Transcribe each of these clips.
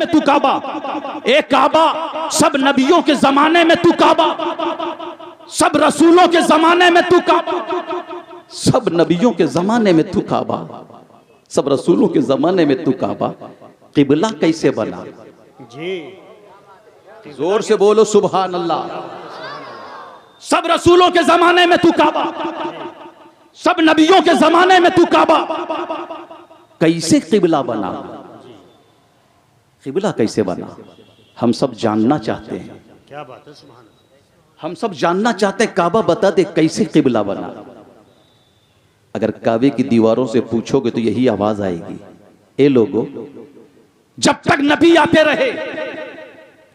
में तू काबा, एक काबा सब नबियों के जमाने में तू काबा, सब रसूलों के जमाने में तू काबा, सब नबियों के जमाने में तू काबा, सब रसूलों के जमाने में तू काबा। किबला कैसे बना जी? जोर से बोलो सुभान अल्लाह। सब रसूलों के जमाने में तू काबा, सब नबियों के जमाने में तू काबा, कैसे किबला बना? किबला कैसे बना हम सब जानना चाहते हैं। क्या बात है, सुभान अल्लाह। हम सब जानना चाहते हैं, काबा बता दे कैसे किबला बना। अगर काबे की दीवारों से पूछोगे तो यही आवाज आएगी, ए लोगों, जब तक नबी आते रहे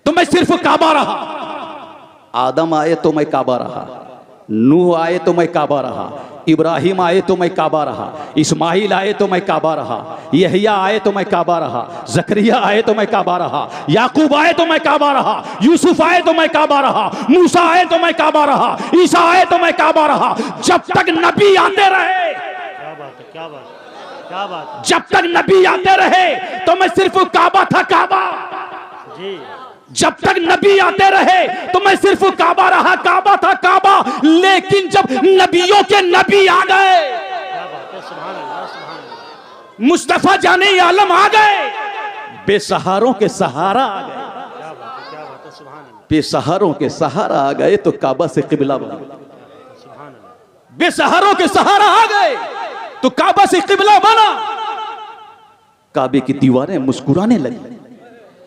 तो मैं सिर्फ काबा रहा। आदम आए तो मैं काबा रहा, नूह आए तो मैं काबा रहा, इब्राहिम आए तो मैं काबा रहा, इस्माइल आए तो मैं काबा रहा, यहिया आए तो मैं काबा रहा, जकरिया आए तो मैं काबा रहा, याकूब आए तो मैं काबा रहा, यूसुफ आए तो मैं काबा रहा, मूसा आए तो मैं काबा रहा, ईसा आए तो मैं काबा रहा। जब तक नबी आते रहे, क्या बात है, क्या बात है, क्या बात है जब तक नबी आते रहे तो मैं सिर्फ काबा था, काबा। जी? जब तक नबी आते रहे तो मैं सिर्फ काबा रहा, काबा था, काबा। लेकिन जब नबियों के नबी आ गए, क्या बात है, सुभान अल्लाह, सुभान अल्लाह। मुस्तफा जाने आलम आ गए, बेसहारों के सहारा आ गए, क्या बात है, क्या बात है, सुभान अल्लाह, बेसहारों के सहारा आ गए तो काबा से किबला बना। सुभान अल्लाह। बेसहारों के सहारा आ गए तो काबा से किबला बना। काबे की दीवारें मुस्कुराने लगी।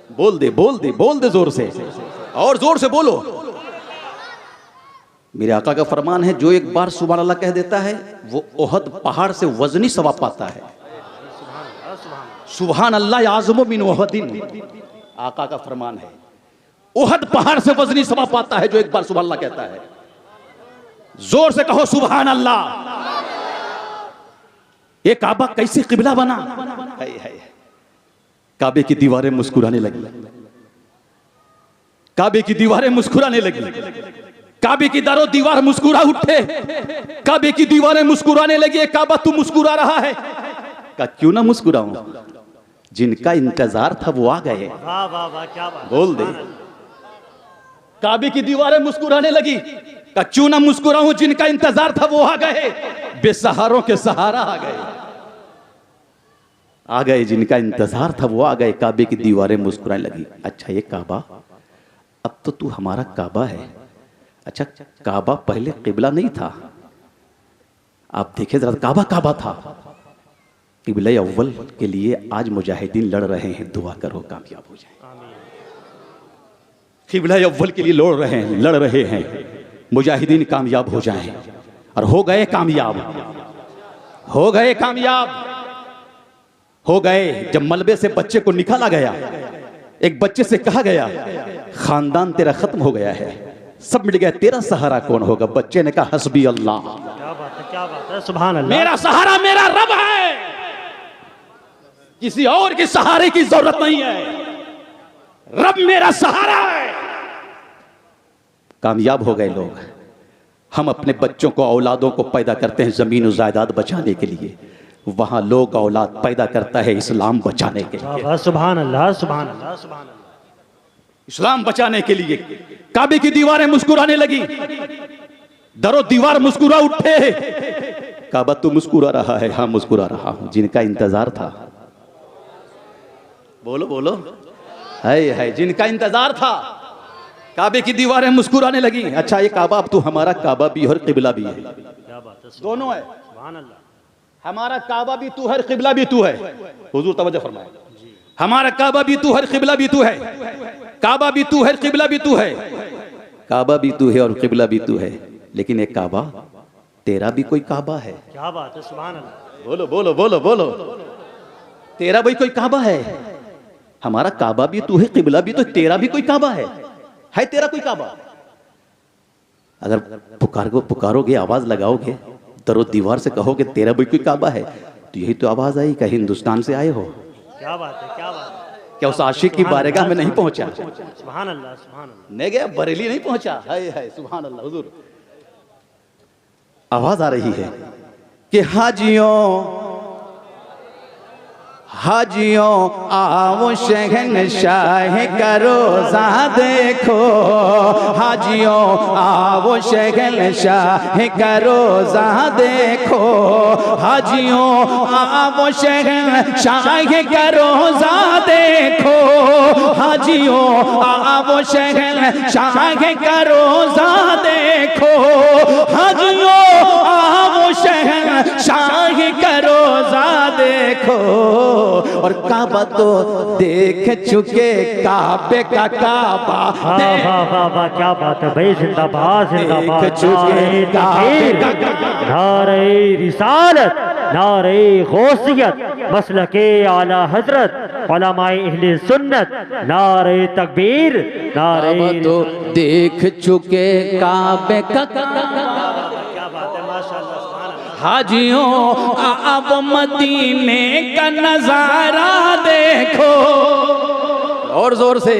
बोल दे, बोल दे, बोल दे जोर से, और जोर से बोलो। मेरे आका का फरमान है, जो एक बार सुभान अल्लाह कह देता है वो ओहद पहाड़ से वजनी सवाब पाता है। सुभान अल्लाह, सुभान अल्लाह। सुभान अल्लाह आज़म मिन ओहदिन, आका का फरमान है, ओहद पहाड़ से वजनी सवाब पाता है जो एक बार सुभान अल्लाह कहता है। जोर से कहो सुभान अल्लाह। ये काबा कैसे किबला बना? है काबे की दीवारें मुस्कुराने लगी, काबे की दीवारें मुस्कुराने लगी, काबे की दरो दीवार मुस्कुरा उठे, काबे की दीवारें मुस्कुराने लगी। काबा तू मुस्कुरा रहा है? का क्यों ना मुस्कुराऊं, जिनका इंतजार था वो आ गए। वाह वाह वाह, क्या बात है, बोल दे। सुभान अल्लाह। काबे की दीवारें मुस्कुराने लगी, का क्यों ना मुस्कुराऊं, जिनका इंतजार था वो आ गए, बेसहारों के सहारा आ गए, आ गए, जिनका इंतजार था वो आ गए। काबे की दीवारें मुस्कुराने लगी। अच्छा ये काबा, अब तो तू हमारा काबा है। अच्छा काबा पहले किबला नहीं था? आप देखें जरा, काबा काबा था। किबला अव्वल के लिए आज मुजाहिदीन लड़ रहे हैं, दुआ करो कामयाब हो जाए। किबला अव्वल के लिए लड़ रहे हैं, मुजाहिदीन कामयाब हो जाएं, और हो गए कामयाब, हो गए कामयाब, हो गए। जब मलबे से बच्चे को निकाला गया, एक बच्चे से कहा गया खानदान तेरा खत्म हो गया है, सब मिट गया, तेरा सहारा कौन होगा? बच्चे ने कहा हस्बी अल्लाह। क्या बात है, क्या बात है, सुभान अल्लाह। मेरा सहारा मेरा रब है, किसी और के सहारे की जरूरत नहीं है, रब मेरा सहारा है। कामयाब हो गए लोग। हम अपने बच्चों को, औलादों को पैदा करते हैं जमीन और जायदाद बचाने के लिए, वहां लोग औलाद पैदा करता है इस्लाम बचाने के लिए। वाह, सुभान अल्लाह, सुभान अल्लाह, सुभान अल्लाह। इस्लाम बचाने के लिए। काबे की दीवारें मुस्कुराने लगी, दरो दीवार मुस्कुरा उठे। काबा तू मुस्कुरा रहा है? हाँ मुस्कुरा रहा हूं, जिनका इंतजार था। बोलो बोलो, है जिनका इंतजार था। काबे की दीवारें मुस्कुराने लगी। अच्छा ये काबा, अब तू हमारा काबा भी और किबला भी है। क्या बात है, दोनों है, सुभान अल्लाह। हमारा काबा भी तू है, किबला भी तू है। हुजूर तवज्जो फरमाए, हमारा काबा भी तू है, किबला भी तू है। काबा भी तू है, किबला भी तू है। काबा भी तू है और किबला भी तू है, लेकिन एक काबा, तेरा भी कोई काबा है। क्या बात है, सुभान अल्लाह। बोलो बोलो बोलो बोलो, तेरा भी कोई काबा है। हमारा काबा भी तू है, किबला भी, तो तेरा भी कोई काबा है तेरा कोई काबा? अगर पुकारोगे, आवाज लगाओगे, दरो दीवार से कहोगे तेरा भी कोई काबा है, तो यही तो आवाज आई कि हिंदुस्तान से आए हो। क्या बात है, क्या बात है। क्या उस आशिक की बारगाह में नहीं पहुंचा? सुभान अल्लाह, सुभान अल्लाह। नहीं गया, बरेली नहीं पहुंचा। है सुभान अल्लाह। हुजूर आवाज आ रही है कि हाजियों आओ शहनशाह का रोज़ा देखो, हाजियों आओ शहनशाह का रोज़ा देखो, हाजियों आओ शहनशाह का रोज़ा देखो, हाजियों आओ शहनशाह का रोज़ा देखो, हाजियों आओ शहनशाह का रोज़ा देखो। और काबा तो देख चुके, काबे का काबा वाह वाह वाह वाह, क्या बात है भाई, जिंदाबाद जिंदाबाद। देख चुके काबे का काबा, नारे रिसालत, नारे गौसियत, मसलके आला हजरत, उलमाए अहले सुन्नत, नारे तकबीर, नारे काबा तो देख चुके काबे का काबा। क्या बात है, माशाअल्लाह, सुभान अल्लाह। हाजियों अब मदीने का नजारा देखो, और जोर से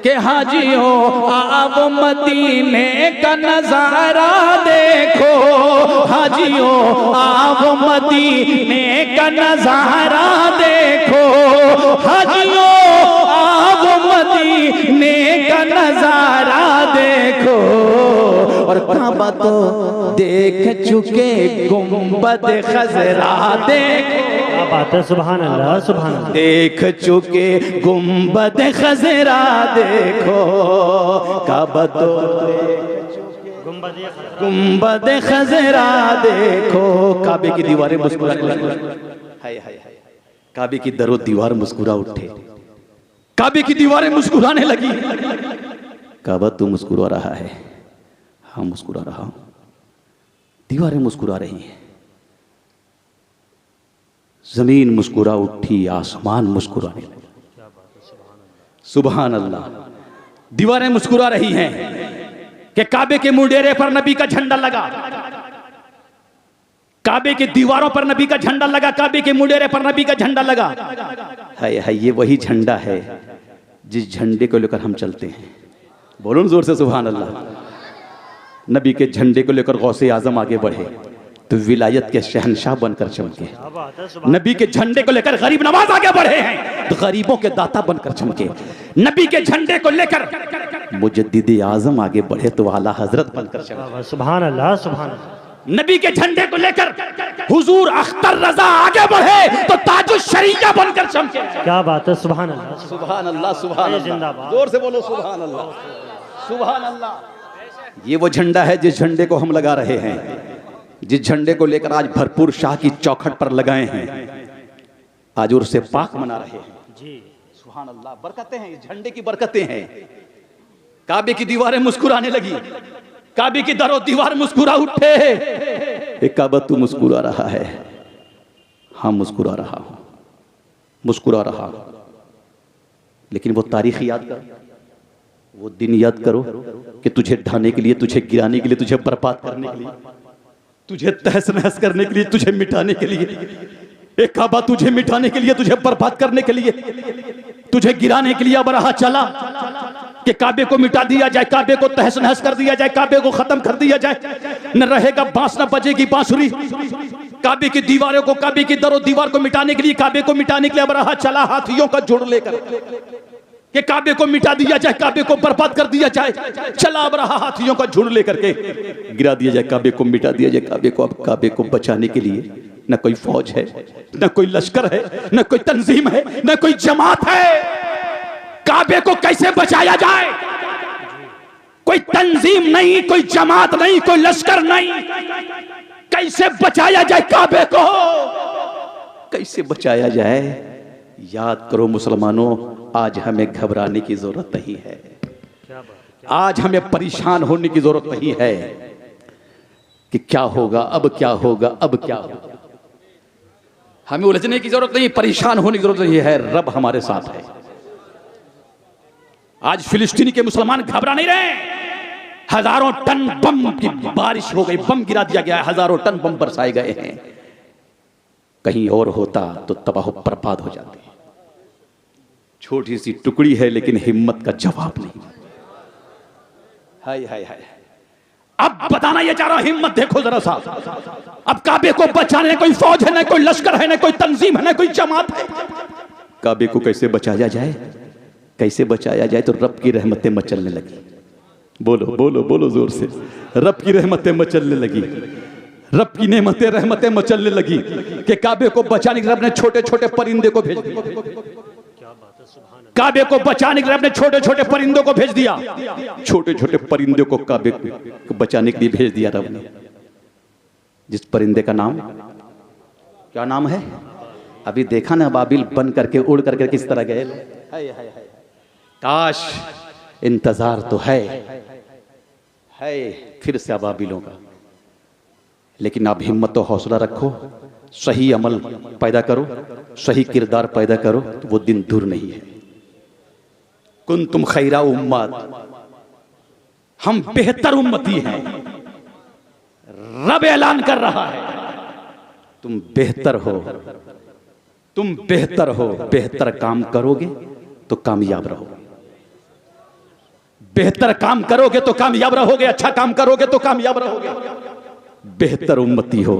कि हाजियों अब मदीने का नजारा देखो, हाजियों अब मदीने का नजारा देखो, हाजियों अब मदीने का नजारा देखो। और काबा तो देख चुके, गुंबद खजरा देखो, क्या बात है, सुभान अल्लाह, सुभान अल्लाह। देख चुके गुंबद खजरा देखो, काबा तो गुंबद खजरा देखो। काबे की दीवारें मुस्कुराने लगी, हाय हाय हाय, काबे की दरो दीवार मुस्कुरा उठे, काबे की दीवारें मुस्कुराने लगी। काबा तू मुस्कुरा रहा है, हाँ मुस्कुरा रहा हूं, दीवारें मुस्कुरा रही हैं, जमीन मुस्कुरा उठी, आसमान मुस्कुराने लगे। सुभान अल्लाह। दीवारें मुस्कुरा रही हैं कि काबे के मुंडेरे पर नबी का झंडा लगा, काबे की दीवारों पर नबी का झंडा लगा, काबे के मुंडेरे पर नबी का झंडा लगा। हाय हाय, ये वही झंडा है जिस झंडे को लेकर हम चलते हैं। बोलो जोर से सुभान अल्लाह। नबी के झंडे को लेकर गौसे आजम आगे बढ़े तो विलायत के शहनशाह बनकर चमके। नबी के झंडे को लेकर गरीब नवाज आगे बढ़े हैं तो गरीबों के दाता बनकर चमके। नबी के झंडे को लेकर मुजद्दिद आजम आगे बढ़े तो आला हजरत बनकर चमके। सुभान अल्लाह, सुभान अल्लाह। नबी के झंडे को लेकर हुजूर अख्तर रजा आगे बढ़े तो ताजुश शरीया बनकर चमके। क्या बात है, सुभान अल्लाह, सुभान अल्लाह, सुभान अल्लाह। जिंदाबाद। जोर से बोलो सुभान अल्लाह, सुभान अल्लाह। ये वो झंडा है जिस झंडे को हम लगा रहे हैं, जिस झंडे को लेकर आज भरपूर शाह की चौखट पर लगाए हैं, आज उर्से पाक मना रहे हैं जी। सुभान अल्लाह। बरकतें हैं, इस झंडे की बरकतें हैं। काबे की दीवारें मुस्कुराने लगी, काबे की दरो दीवार मुस्कुरा उठे। एक काबा तू मुस्कुरा रहा है, हाँ मुस्कुरा रहा हूं, मुस्कुरा रहा। लेकिन वो तारीख याद कर, वो दिन याद करो कि तुझे ढाने के लिए, तुझे गिराने के लिए, तुझे बर्बाद करने के लिए, तुझे तहस नहस करने के लिए, तुझे मिटाने के लिए। एक काबा तुझे मिटाने के लिए, तुझे बर्बाद करने के लिए, तुझे गिराने के लिए अबरहा चला कि काबे को मिटा दिया जाए, काबे को तहस नहस कर दिया जाए, काबे को खत्म कर दिया जाए। न रहेगा बांस, न बजेगी बांसुरी। काबे की दीवारों को, काबे की दरो दीवार को मिटाने के लिए, काबे को मिटाने के लिए अबरहा चला हाथियों का झुंड लेकर कि काबे को मिटा दिया जाए, काबे को बर्बाद कर दिया जाए। चला अब रहा हाथियों का झुंड लेकर के, गिरा दिया जाए, काबे को मिटा दिया जाए, काबे को। अब काबे को बचाने के लिए न कोई फौज है, न कोई लश्कर है, न कोई तंजीम है, न कोई जमात है। काबे को कैसे बचाया जाए? कोई तंजीम नहीं, कोई जमात नहीं, कोई लश्कर नहीं। कैसे बचाया जाए काबे को? कैसे बचाया जाए? याद करो मुसलमानों, आज हमें घबराने की जरूरत नहीं है, आज हमें परेशान होने की जरूरत नहीं है कि क्या होगा, अब क्या होगा, अब क्या होगा। हमें उलझने की जरूरत नहीं, परेशान होने की जरूरत नहीं है। रब हमारे साथ है। आज फिलिस्तीनी के मुसलमान घबरा नहीं रहे। हजारों टन बम की बारिश हो गई, बम गिरा दिया गया है, हजारों टन बम बरसाए गए हैं। कहीं और होता तो तबाह बर्बाद हो जाते। छोटी सी टुकड़ी है लेकिन हिम्मत का जवाब नहीं। हाय हाय हाय। अब बताना ये चाह रहा, हिम्मत देखो जरा सा। अब काबे को बचाने कोई फौज है, ना कोई लश्कर है, ना कोई तंजीम है, ना कोई जमात है। काबे को कैसे बचाया जाए, कैसे बचाया जाए? तो रब की रहमतें मचलने लगी। बोलो बोलो बोलो जोर से। रब की रहमतें मचलने लगी, रब की नेमतें रहमतें मचलने लगी कि काबे को बचाने के लिए रब ने छोटे छोटे परिंदे को भेज दिया। काबे को बचाने के लिए अपने छोटे छोटे परिंदों को भेज दिया। छोटे छोटे परिंदों को काबे को बचाने के लिए भेज दिया रब ने। जिस परिंदे का नाम क्या नाम है? अभी देखा ना, अबाबिल बन करके उड़ करके किस तरह गए। काश इंतजार तो है फिर से अबाबिलों का, लेकिन आप हिम्मत और हौसला रखो, सही अमल पैदा करो, सही किरदार पैदा करो, तो वो दिन दूर नहीं है। कुंतुम खैरा उम्मत, हम बेहतर उम्मती हैं। रब ऐलान कर रहा है तुम बेहतर हो, तुम बेहतर हो। बेहतर काम करोगे तो कामयाब रहोगे, बेहतर काम करोगे तो कामयाब रहोगे, अच्छा काम करोगे तो कामयाब रहोगे। बेहतर उम्मती हो,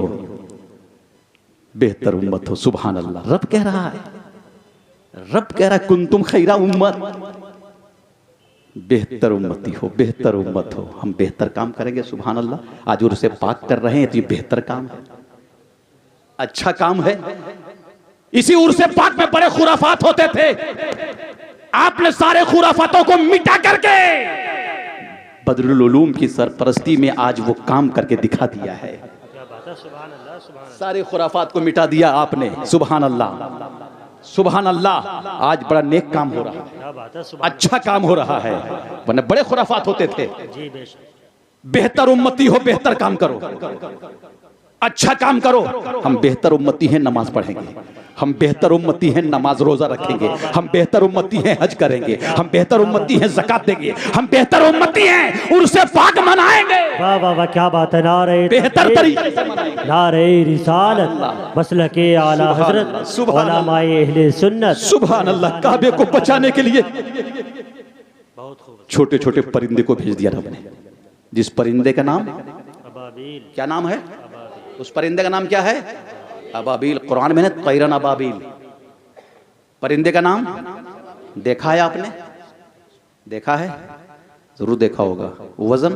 बेहतर उम्मत हो। सुभान अल्लाह। रब कह रहा है, रब कह रहा है कुंतुम खैरा उम्मत, बेहतर उम्मती हो, बेहतर उम्मत हो। हम बेहतर काम करेंगे। सुभान अल्लाह। आज उर्से पाक कर रहे हैं तो ये बेहतर काम है, अच्छा काम है। इसी उर्से पाक में बड़े खुराफात होते थे, आपने सारे खुराफातों को मिटा करके बदरुल उलूम की सरपरस्ती में आज वो काम करके दिखा दिया है। सारे खुराफात को मिटा दिया आपने। सुभान अल्लाह, सुभान अल्लाह। आज बड़ा नेक काम हो रहा है, अच्छा काम हो रहा है, वरना बड़े खुराफात होते थे। बेहतर उम्मती हो, बेहतर काम करो, अच्छा काम करो। हम बेहतर उम्मती हैं, नमाज पढ़ेंगे। हम बेहतर उम्मती हैं, नमाज रोजा रखेंगे। हम बेहतर उम्मती हैं, हज करेंगे। हम बेहतर उम्मती हैं, ज़कात देंगे। हम बेहतर उम्मती हैं, उर्से पाक मनाएंगे। वाह वाह वाह, क्या बात है। नारे बेहतर तरीके से मनाएंगे। नारे रिसालत, मसलके आला हजरत, उलमाए अहले सुन्नत। सुभान अल्लाह। काबे को बचाने के लिए छोटे छोटे परिंदे को भेज दिया रब ने। जिस परिंदे का नाम अबाबील, क्या नाम है? उस परिंदे का नाम क्या है? अबाबील। कुरान में तैरन अबाबील, परिंदे का नाम देखा है आपने? देखा है, जरूर देखा होगा। वजन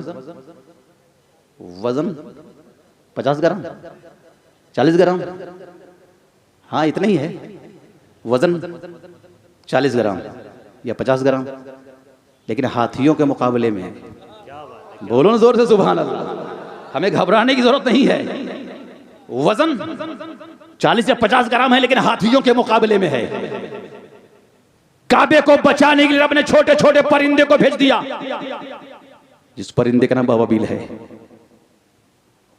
वजन 50 ग्राम, 40 ग्राम, हाँ इतना ही है वजन, 40 ग्राम या 50 ग्राम, लेकिन हाथियों के मुकाबले में है। बोलो ना जोर से सुभान अल्लाह। हमें घबराने की जरूरत नहीं है। वजन 40 या 50 ग्राम है, लेकिन हाथियों के मुकाबले में है। काबे को बचाने के लिए रब ने छोटे छोटे परिंदे को भेज दिया। जिस परिंदे का नाम अबाबील है,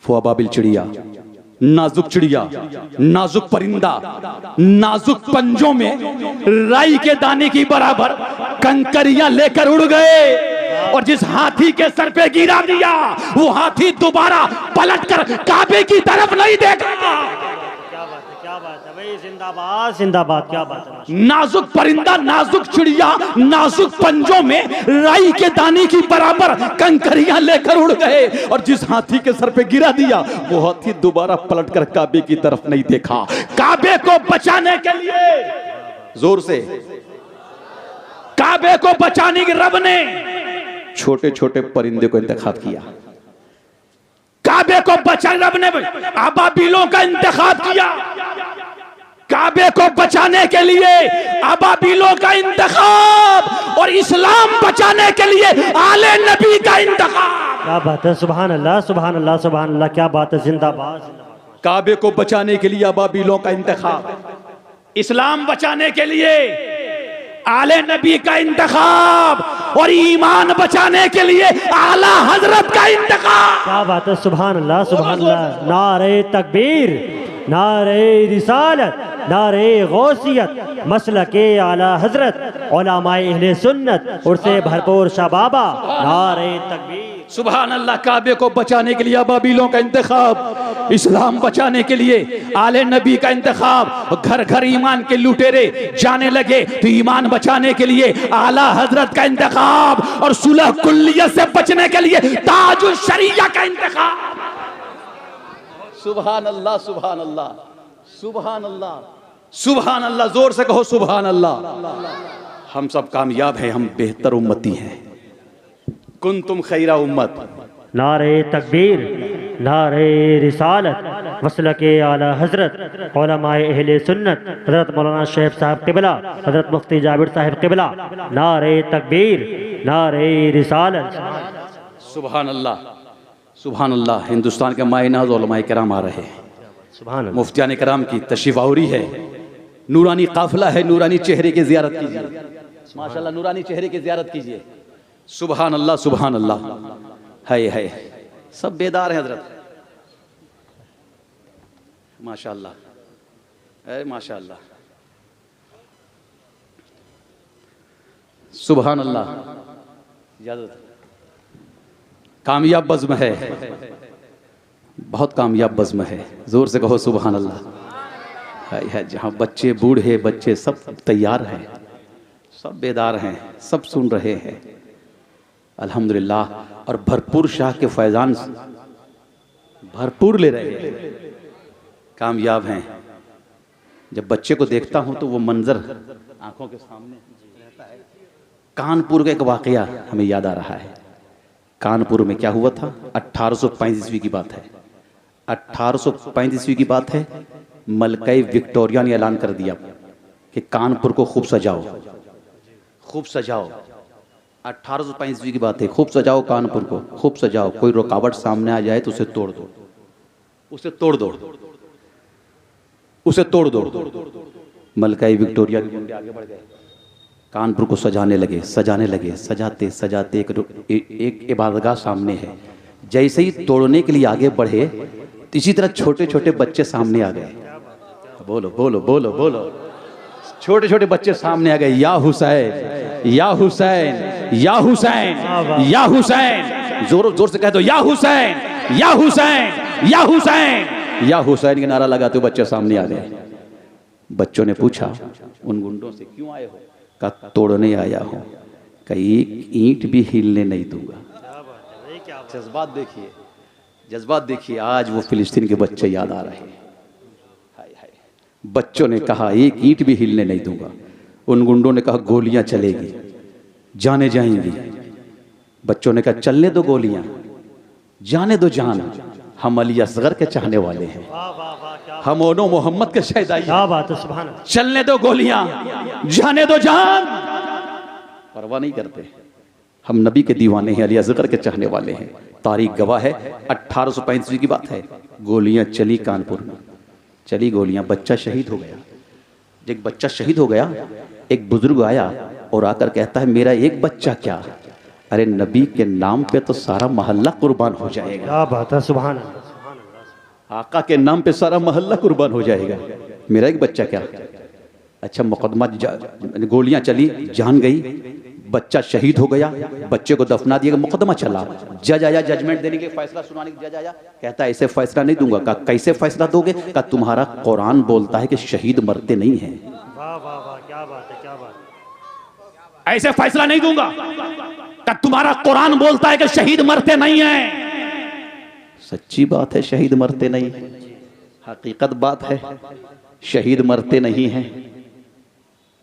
वो अबाबील चिड़िया, नाजुक चिड़िया, नाजुक परिंदा, नाजुक पंजों में राई के दाने की बराबर कंकरियां लेकर उड़ गए, और जिस हाथी के सर पे गिरा दिया, वो हाथी दोबारा पलटकर काबे की तरफ नहीं देखा। क्या बात है, क्या बात है भाई। जिंदाबाद जिंदाबाद, क्या बात है। नाजुक परिंदा, नाजुक चिड़िया, नाजुक पंजों में राई के दाने की बराबर कंकरियां लेकर उड़ गए, और जिस हाथी के सर पे गिरा दिया, वो हाथी दोबारा पलटकर काबे की तरफ नहीं देखा। काबे को बचाने के लिए, जोर से, काबे को बचाने के रब ने छोटे छोटे परिंदे को इंतखाब किया। काबे को बचाने रब ने अबाबीलों का इंतखाब किया। काबे को बचाने के लिए अबाबीलों का इंतखाब, और इस्लाम बचाने के लिए आले नबी का इंतखाब। क्या बात है। सुभान अल्लाह, सुभान अल्लाह, सुभान अल्लाह, क्या बात है। जिंदाबाद जिंदाबाद। काबे को बचाने के लिए अबाबीलों का इंतखाब, इस्लाम बचाने के लिए आले नबी का इंतखाब, और ईमान बचाने के लिए आला हजरत का इंतखाब। क्या बात है। सुभान अल्लाह, सुभान अल्लाह। नारे तकबीर, नारे रिसालत, नारे गौसियत, मसलके आला हजरत, उलमाए अहले सुन्नत, उर्से भरपूर शबाबा। नारे तकबीर। सुभान अल्लाह। काबे को बचाने के लिए अबाबीलों का इंतखाब, इस्लाम बचाने के लिए आले नबी का इंतखाब, घर घर ईमान के लुटेरे जाने लगे तो ईमान बचाने के लिए आला हजरत का इंतखाब, और सुलह कुल्लियत से बचने के लिए ताजुल शरिया का इंतखाब। सुभान अल्लाह, सुभान अल्लाह, सुभान अल्लाह, सुभान अल्लाह। जोर से कहो सुभान अल्लाह। हम सब कामयाब हैं, हम बेहतर उम्मती हैं। कुंतुम खैरा उम्मत। नारे तकबीर, नारे रिसालत, मसलके आला हजरत, उलमाए अहले सुन्नत, हजरत मौलाना शेख साहब क़िबला, हजरत मुफ्ती जाबिर साहब क़िबला। नारे तकबीर, नारे रिसालत। सुभान अल्लाह, सुभान अल्लाह। हिंदुस्तान के मायनाज उलमाए किराम आ रहे हैं, सुभान अल्लाह। मुफ्तियान किराम की तशरीफ आवरी है, नूरानी काफिला है। नूरानी चेहरे की ज़ियारत कीजिए, माशाल्लाह, नूरानी चेहरे की ज़ियारत कीजिए। सुभान अल्लाह, सुभान अल्लाह। है सब बेदार हैं हजरत, माशाल्लाह, है माशाल्लाह, सुभान अल्लाह। इजाज़त। कामयाब बज़्म है, बहुत कामयाब बज़्म है। जोर से कहो सुभान अल्लाह। है जहाँ बच्चे बूढ़े बच्चे सब तैयार हैं, सब बेदार हैं, सब सुन रहे हैं अल्हम्दुलिल्लाह। और भरपूर शाह के फैज़ान भरपूर ले रहे हैं, कामयाब हैं। जब बच्चे को देखता हूँ तो वो मंजर आंखों के सामने रहता है। कानपुर का एक वाक़या हमें याद आ रहा है। कानपुर में क्या हुआ था? 1835 की बात है, 1835 की बात है। मलकाई विक्टोरिया ने ऐलान कर दिया कि कानपुर को खूब सजाओ, खूब सजाओ। 1835 की बात है, खूब सजाओ कानपुर को, खूब सजाओ। कोई रुकावट सामने आ जाए तो उसे तोड़ दो, उसे तोड़ दो, उसे तोड़ दो। मलकाई विक्टोरिया के गुंडे आगे बढ़ गए, कानपुर को सजाने लगे, सजाने लगे। सजाते सजाते एक इबादतगाह सामने है। जैसे ही तोड़ने के लिए आगे बढ़े, इसी तरह छोटे छोटे बच्चे सामने आ गए। बोलो बोलो बोलो बोलो। छोटे छोटे बच्चे सामने आ गए। या हुसैन, या हुसैन, या हुसैन, या हुसैन। जोर जोर से कह दो, या हुसैन, या हुसैन, या हुसैन, या हुसैन के नारा लगाते हुए बच्चे सामने आ गए। बच्चों ने पूछा उन गुंडों से, क्यों आए हो? कहा तोड़ने आया हूँ, कहीं एक ईंट भी हिलने नहीं दूंगा। जज्बात देखिए, जज्बात देखिए। आज वो फिलिस्तीन के बच्चे याद आ रहे हैं। बच्चों ने कहा एक ईंट भी हिलने नहीं दूंगा। उन गुंडों ने कहा गोलियां चलेगी, जाने जाएंगी। बच्चों ने कहा चलने दो गोलियां, जाने दो जान। हम अली असगर के चाहने वाले हैं, हम ओनो मोहम्मद के शहदाई। क्या बात है, सुभान अल्लाह। चलने दो गोलियां, जाने दो जान। परवाह नहीं करते, हम नबी के दीवाने हैं, अली असगर के चाहने वाले हैं। तारीख गवाह है, 1835 की बात है। गोलियां चली कानपुर में, चली गोलियां। बच्चा शहीद हो गया। एक बच्चा शहीद हो गया। एक बुजुर्ग आया और आकर कहता है मेरा एक बच्चा क्या, अरे नबी के नाम पे तो सारा मोहल्ला कुर्बान हो जाएगा। क्या बात है, सुभान अल्लाह। आका के नाम पे सारा मोहल्ला कुर्बान हो जाएगा, मेरा एक बच्चा क्या। अच्छा, मुकदमा गोलियां चली, जान गई, बच्चा शहीद हो गया। बच्चे को दफना दिया, मुकदमा चला। जज आया जजमेंट देने के, फैसला सुनाने के। जज आया, कहता है ऐसे फैसला नहीं दूंगा। कहा कैसे फैसला दोगे? कहा तुम्हारा कुरान बोलता है कि शहीद मरते नहीं हैं। वाह वाह वाह, क्या बात है, क्या बात। ऐसे फैसला नहीं दूंगा। कहा तुम्हारा कुरान बोलता है कि शहीद मरते नहीं हैं। सच्ची बात है, शहीद मरते नहीं, हकीकत बात है, शहीद मरते नहीं हैं।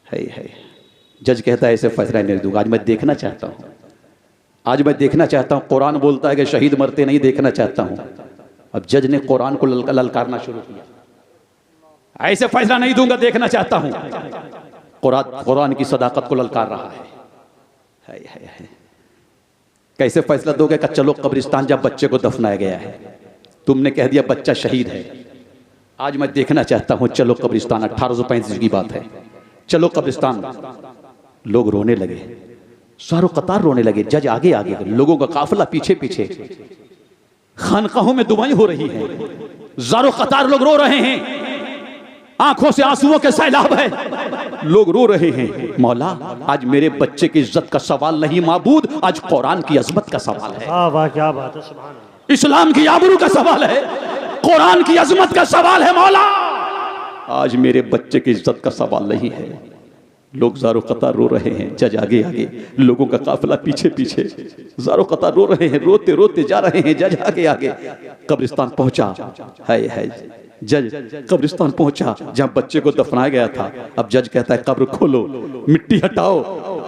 है। जज कहता है ऐसे फैसला नहीं दूंगा। आज मैं देखना चाहता हूं, आज मैं देखना चाहता हूं। कुरान बोलता है कि शहीद मरते नहीं, देखना चाहता हूं। अब जज ने कुरान को ललकारना शुरू किया। ऐसे फैसला नहीं दूंगा, देखना चाहता हूं। कुरान की सदाकत को ललकार रहा है। कैसे फैसला दोगे? का चलो कब्रिस्तान, जब बच्चे को दफनाया गया है, तुमने कह दिया बच्चा शहीद है। आज मैं देखना चाहता हूं, चलो कब्रिस्तान। 1835 की बात है। चलो कब्रिस्तान। लोग रोने लगे, सारो कतार रोने लगे। जज आगे आगे, लोगों का काफिला पीछे पीछे। खानकाहों में दुआएं हो रही हैं, ज़ारो कतार लोग रो रहे हैं। आंखों से आंसुओं के सैलाब है, लोग रो रहे हैं। मौला आज मेरे बच्चे की इज्जत का सवाल नहीं माबूद, आज कुरान की अजमत का सवाल है, वाह वाह क्या बात है, सुभान अल्लाह। इस्लाम की आबरू का सवाल है, कुरान की अजमत का सवाल है। मौला आज मेरे बच्चे की इज्जत का सवाल नहीं है। लोग ज़ारो कतार रो रहे हैं, जज आगे आगे, लोगों का काफिला पीछे पीछे, ज़ारो कतार रो रहे हैं, रोते रोते जा रहे हैं, जज आगे आगे। कब्रिस्तान पहुंचा है जज कब्रिस्तान पहुंचा जहां बच्चे को दफनाया गया था। अब जज कहता है कब्र खोलो, मिट्टी हटाओ,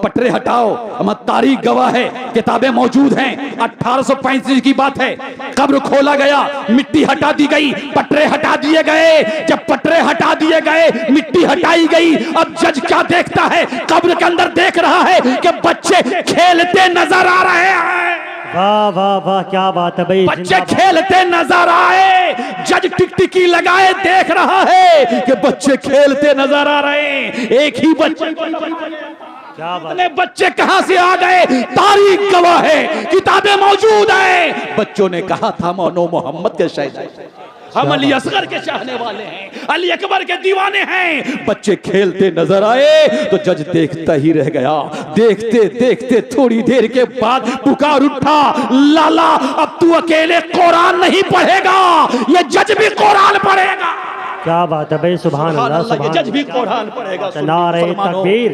पटरे हटाओ, हमारी तारीख गवाह है, किताबें मौजूद हैं। 1835 की बात है, कब्र खोला गया, मिट्टी हटा दी गई, पटरे हटा दिए गए। जब पटरे हटा दिए गए, मिट्टी हटाई गई, अब जज क्या देखता है? कब्र के अंदर देख रहा है कि बच्चे खेलते नजर आ रहे हैं। वाह वाह वाह क्या बात है भाई, बच्चे खेलते नजर आए, जज टिकटिकी लगाए देख रहा है कि बच्चे खेलते नजर आ रहे हैं। एक ही बच्चे, क्या बात, इतने बच्चे कहां से आ गए? तारीख गवाह है, किताबें मौजूद है। बच्चों ने कहा था मौनो मोहम्मद के शहजादे, हम अली असगर के चाहने वाले हैं, अली अकबर के दीवाने हैं। बच्चे खेलते नजर आए तो जज देखता ही रह गया। देखते देखते थोड़ी देर के बाद पुकार उठा, लाला अब तू अकेले कुरान नहीं पढ़ेगा, ये जज भी कुरान पढ़ेगा। क्या बात है भाई, सुभान अल्लाह, सुभान जज भी कुरान पढ़ेगा। नारे तकबीर,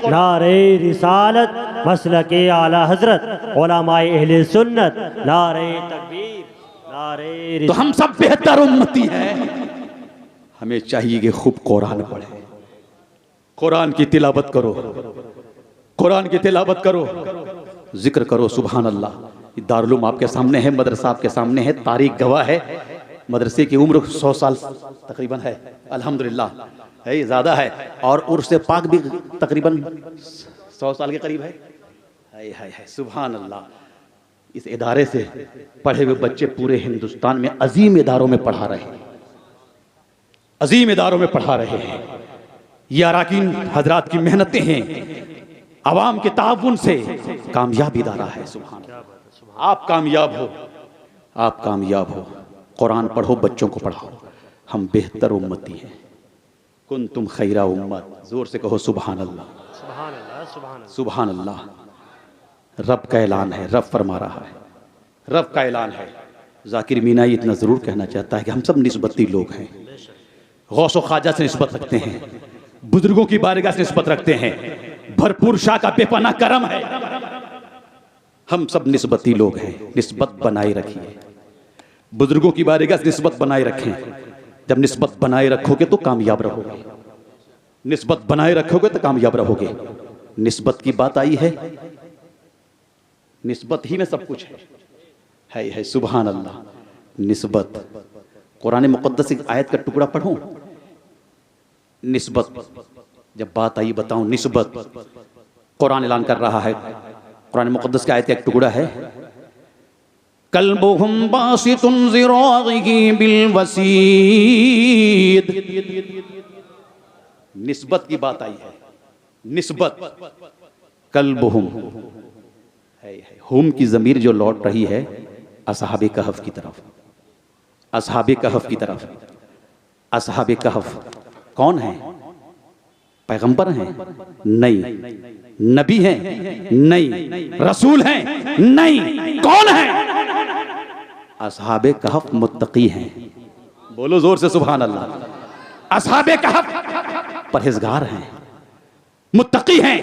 नारे रिसालत, मसलके आला हजरत, उलमाए अहले सुन्नत, नारे तकबीर, नारे। तो हम सब बेहतर उम्मती हैं, हमें चाहिए कि खूब कुरान पढ़े, कुरान की तिलावत करो, कुरान की तिलावत करो, जिक्र करो। सुभान अल्लाह। दारुल उलूम आपके सामने है, मदरसा आपके सामने है, तारीख गवाह है। मदरसे की उम्र 100 साल तकरीबन है, अल्हम्दुलिल्लाह है, ये ज़्यादा है। और उर्स पाक भी तकरीबन 100 साल के करीब है। है सुभान अल्लाह। इस इदारे से पढ़े हुए बच्चे पूरे हिंदुस्तान में अजीम इदारों में पढ़ा रहे हैं, अजीम इदारों में पढ़ा रहे हैं। ये अराकीन हजरात की मेहनतें हैं, आवाम के ताउन से कामयाब इदारा है। सुभान अल्लाह। आप कामयाब हो, आप कामयाब हो। कुरान पढ़ो, बच्चों को पढ़ाओ। हम बेहतर उम्मती हैं। कुन तुम खैरा उम्मत, जोर से कहो सुभान अल्लाह, सुभान अल्लाह, सुभान अल्लाह, सुभान अल्लाह। रब का ऐलान है, रब फरमा रहा है, रब का ऐलान है। जाकिर मीना इतना ज़रूर कहना चाहता है कि हम सब निस्बती लोग हैं, गौस व ख्वाजा से निस्बत रखते हैं, बुजुर्गों की बारगाह से निस्बत रखते हैं, भरपूर शाह का बेपनाह करम है। हम सब निस्बती लोग हैं, निस्बत बनाए रखिए, बुजुर्गों की बारगाह से निस्बत बनाए रखें। जब निस्बत बनाए रखोगे तो कामयाब रहोगे, निस्बत बनाए रखोगे तो कामयाब रहोगे। निस्बत की बात आई है, निस्बत ही में सब कुछ है। सुभान अल्लाह। निस्बत, कुरान मुक़द्दस की आयत का टुकड़ा पढ़ूं। निस्बत जब बात आई बताऊं, निस्बत कुरान ऐलान कर रहा है, कुरान मुक़द्दस की आयत का एक टुकड़ा है, कल्बुहुम बासितुन ज़िराइही बिल वसीद। निस्बत की बात आई है, निस्बत कल्बुहुम है। हुम की ज़मीर जो लौट रही है असहाबे कहफ की तरफ, असहाबे कहफ की तरफ। असहाबे कहफ कौन है? पैगंबर हैं? नहीं। नबी हैं? नहीं। रसूल हैं? नहीं। कौन है? असहाबे कहफ मुत्तकी हैं। बोलो जोर से सुभान अल्लाह। असहाबे कहफ परहेजगार हैं, मुत्तकी हैं,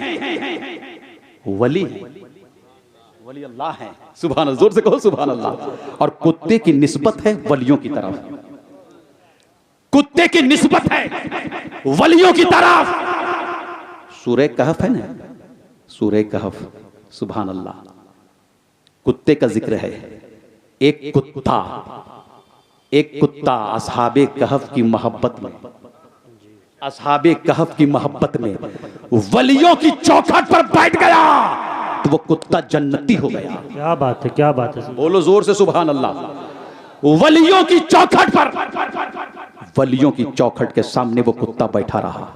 वली वली अल्लाह है। सुभान अल्लाह, जोर से कहो सुभान अल्लाह। और कुत्ते की निस्बत है वलियों की तरफ, कुत्ते की निस्बत है वलियों की तरफ। सूरह कहफ है ना, सूरह कहफ, सुभान अल्लाह। कुत्ते का जिक्र है। एक कुत्ता असहाबे कहफ की मोहब्बत में, असहाबे कहफ की मोहब्बत में वलियों की चौखट पर बैठ गया तो वो कुत्ता जन्नती हो गया। क्या बात है, क्या बात है। बोलो जोर से सुभान अल्लाह। वलियों की चौखट पर, वलियों की चौखट के सामने वो कुत्ता बैठा रहा,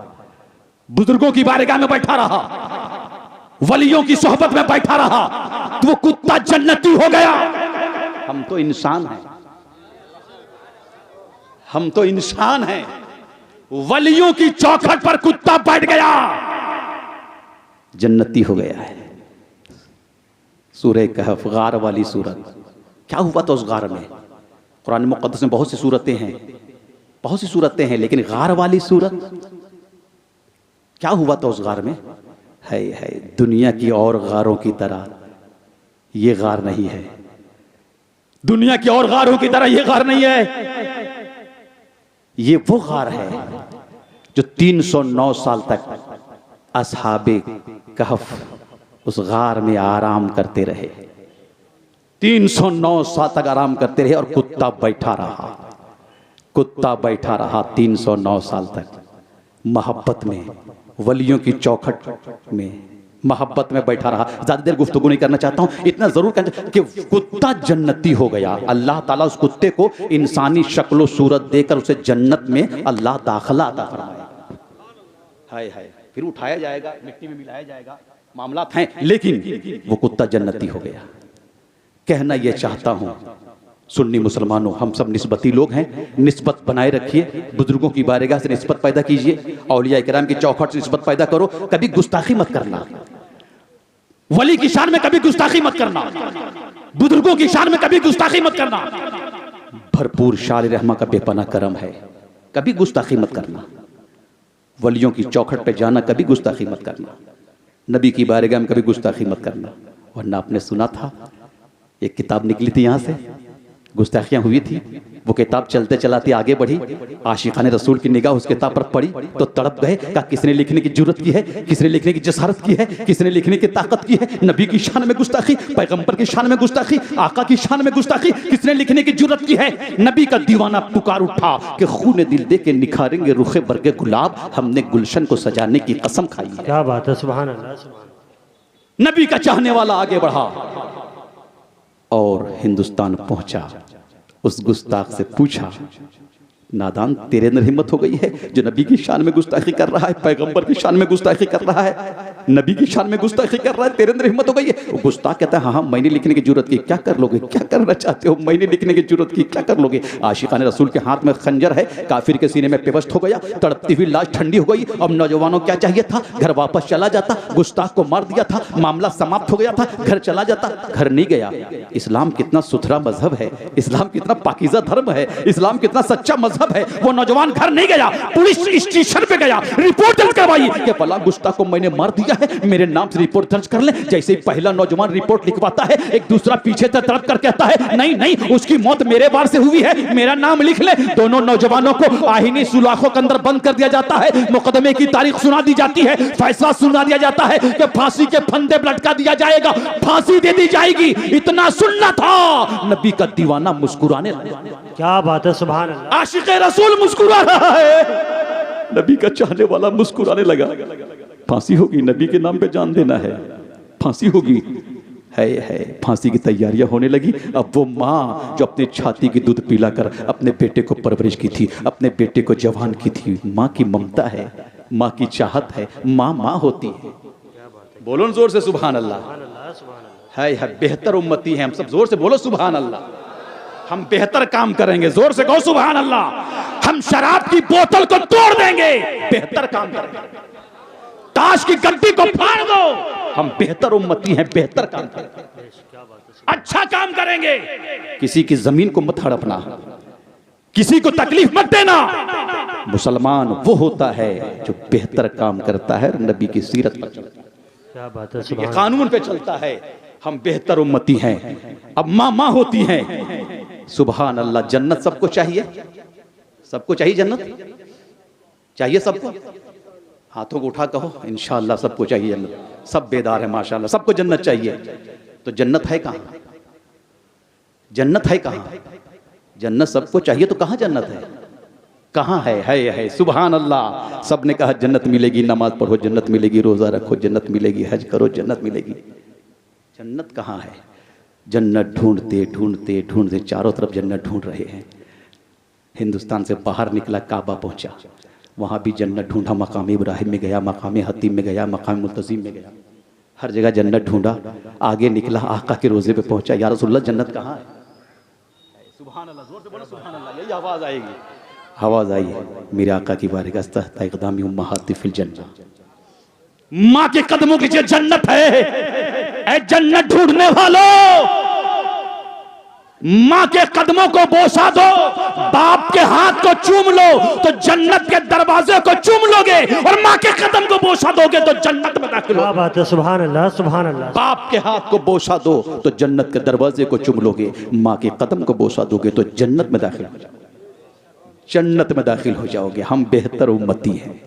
बुजुर्गों की बारगाह में बैठा रहा, वलियों की सोहबत में बैठा रहा तो वो कुत्ता जन्नती हो गया। हम तो इंसान हैं, हम तो इंसान हैं, वलियों की चौखट पर कुत्ता बैठ गया, जन्नती हो गया है। सूरह कहफ, गार वाली सूरत। क्या हुआ था उस गार में? कुरान मुक़द्दस में बहुत सी सूरतें हैं, बहुत सी सूरतें हैं, लेकिन गार वाली सूरत, क्या हुआ था उस गार में? है दुनिया की और गारों की तरह ये गार नहीं है। दुनिया की और गारों की तरह ये गार नहीं है। ये वो गार है जो 309 साल तक असहाबे कहफ उस गार में आराम करते रहे। 309 साल तक आराम करते रहे और कुत्ता बैठा रहा, कुत्ता बैठा रहा 309 साल तक, मोहब्बत में, वलियों की चौखट में, मोहब्बत में बैठा रहा। ज्यादा देर गुफ्तगू नहीं करना चाहता हूं, इतना जरूर कहना कि कुत्ता जन्नती हो गया। अल्लाह ताला उस कुत्ते को इंसानी शक्ल सूरत देकर उसे जन्नत में अल्लाह दाखिला अता फरमाया। हाय फिर उठाया जाएगा, मिट्टी में मिलाया जाएगा, मामलात हैं, लेकिन वो कुत्ता जन्नती हो गया। कहना यह चाहता हूं सुन्नी मुसलमानों, हम सब निस्बती लोग हैं, निस्बत बनाए रखिए, बुजुर्गों की बारगाह से निस्बत पैदा कीजिए, औलिया इकराम की चौखट से निस्बत पैदा करो। कभी गुस्ताखी मत करना, वली की शान में कभी गुस्ताखी मत करना, बुजुर्गों की शान में कभी गुस्ताखी मत करना। भरपूर शान रहमा का बेपना करम है, कभी गुस्ताखी मत करना। वलियों की चौखट पे जाना, कभी गुस्ताखी मत करना। नबी की बारगाह में कभी गुस्ताखी मत करना, वरना आपने सुना था एक किताब निकली थी, यहां से गुस्ताखियां हुई थी, वो किताब चलते चलाते आगे बढ़ी, आशिकाने रसूल की निगाह उस किताब पर पड़ी तो तड़प गए। कहा किसने लिखने की जरूरत की है, किसने लिखने की जसारत की है, किसने लिखने की ताकत की है? नबी की शान में गुस्ताखी, पैगंबर की शान में गुस्ताखी, आका की शान में गुस्ताखी, किसने लिखने की जरूरत की है? नबी का दीवाना पुकार उठा कि खून दिल दे के निखारेंगे रुखे बरगे गुलाब, हमने गुलशन को सजाने की कसम खाई है। क्या बात है, सुभान अल्लाह। नबी का चाहने वाला आगे बढ़ा और हिंदुस्तान पहुंचा। उस गुस्ताख से पूछा, नादान तेरे अंदर हिम्मत हो गई है जो नबी की शान में गुस्ताखी कर रहा है, पैगंबर की शान में गुस्ताखी कर रहा है, नबी की शान में गुस्ताखी कर रहा है, तेरे अंदर हिम्मत हो गई है? वो गुस्ताख कहता है, हाँ मैंने लिखने की जरूरत की, क्या कर लोगे, क्या करना चाहते हो, मैंने लिखने की जरूरत की, क्या कर लोगे? आशिकाने रसूल के हाथ में खंजर है, काफिर के सीने में पेवस्त हो गया, तड़पती हुई लाश ठंडी हो गई। अब नौजवानों क्या चाहिए था? घर वापस चला जाता, गुस्ताख को मार दिया था, मामला समाप्त हो गया था, घर चला जाता। घर नहीं गया। इस्लाम कितना सुथरा मजहब है, इस्लाम कितना पाकीज़ा धर्म है, इस्लाम कितना सच्चा मजहब है। वो नौजवान घर नहीं गया, पुलिस स्टेशन पे गया, रिपोर्ट दर्ज करवाई कि फला गुस्ताख को मैंने मार दिया है, मेरे नाम से रिपोर्ट दर्ज कर ले। जैसे ही पहला नौजवान रिपोर्ट लिखवाता है, एक दूसरा पीछे से तड़प कर कहता है, नहीं नहीं उसकी मौत मेरे बार से हुई है, मेरा नाम लिख ले। दोनों नौजवानों को आईनी सुलाखों के अंदर बंद कर दिया जाता है, मुकदमे की तारीख सुना दी जाती है, फैसला सुना दिया जाता है कि फांसी के फंदे पर लटका दिया जाएगा, फांसी दे दी जाएगी। इतना सुनना था। नबी का दीवाना मुस्कुराने लगा। क्या बात है, सुभान अल्लाह। आशिक़े रसूल मुस्कुरा रहा है, नबी का चाहने वाला मुस्कुराने लगा। फांसी होगी, नबी के नाम पे जान देना है, फांसी होगी। है फांसी की तैयारियां होने लगी। अब वो माँ जो अपने छाती की दूध पिलाकर अपने बेटे को परवरिश की थी, अपने बेटे को जवान की थी, माँ की ममता है, माँ की चाहत है, माँ माँ होती है। बोलो जोर से सुभान अल्लाह। है बेहतर उम्मती है हम सब, जोर से बोलो सुभान अल्लाह। हम बेहतर काम करेंगे, जोर से कहो सुभान अल्लाह। हम शराब की बोतल को तोड़ देंगे, बेहतर काम करेंगे। ताश की गड्डी को फाड़ दो, हम बेहतर उम्मती हैं, बेहतर काम करेंगे, अच्छा काम करेंगे। किसी की जमीन को मत हड़पना, किसी को तकलीफ मत देना। मुसलमान वो होता है जो बेहतर काम करता है, नबी की सीरत पर चलता है, क्या बात है, ये कानून पे चलता है। हम बेहतर उम्मती हैं। अब माँ माँ होती हैं, सुभान अल्लाह। जन्नत सबको चाहिए, सबको चाहिए जन्नत, चाहिए सबको। हाथों को उठा कहो इंशाअल्लाह सबको चाहिए जन्नत। सब बेदार है माशाअल्लाह, सबको जन्नत चाहिए। तो जन्नत है कहाँ? जन्नत है कहाँ? जन्नत सबको चाहिए तो कहाँ जन्नत है? कहाँ है सुभान अल्लाह। सबने कहा जन्नत मिलेगी, नमाज पढ़ो जन्नत मिलेगी, रोजा रखो जन्नत मिलेगी, हज करो जन्नत मिलेगी। जन्नत कहाँ है? जन्नत ढूंढते ढूंढते ढूंढते चारों तरफ जन्नत ढूंढ रहे हैं। हिंदुस्तान से बाहर निकला, काबा पहुंचा, वहाँ भी जन्नत ढूंढा। मकाम इब्राहिम में गया, मकाम हतीम में गया, मकाम मुल्तज़िम में गया, हर जगह जन्नत ढूंढा। आगे निकला, आका के रोज़े पे पहुंचा, या रसूलल्लाह जन्नत कहाँ है? सुभान अल्लाह, जोर से बोलो सुभान अल्लाह, यही आवाज़ आएगी। आवाज आई मेरे आका की बारगाह इक़दामी उम्महाती फिल जन्नह, माँ के कदमों की जो जन्नत है, ऐ जन्नत ढूंढने वालों, माँ के कदमों को बोसा दो, बाप के हाथ को चूम लो तो जन्नत के दरवाजे को चूम लोगे, और माँ के कदम को बोसा दोगे तो जन्नत में दाखिल क्या होगे। बात है, सुभान अल्लाह सुभान अल्लाह। बाप के हाथ को बोसा दो तो जन्नत के दरवाजे को चूम लोगे, माँ के कदम को बोसा दोगे तो जन्नत में दाखिल हो जाओगे, जन्नत में दाखिल हो जाओगे। हम बेहतर उम्मती हैं,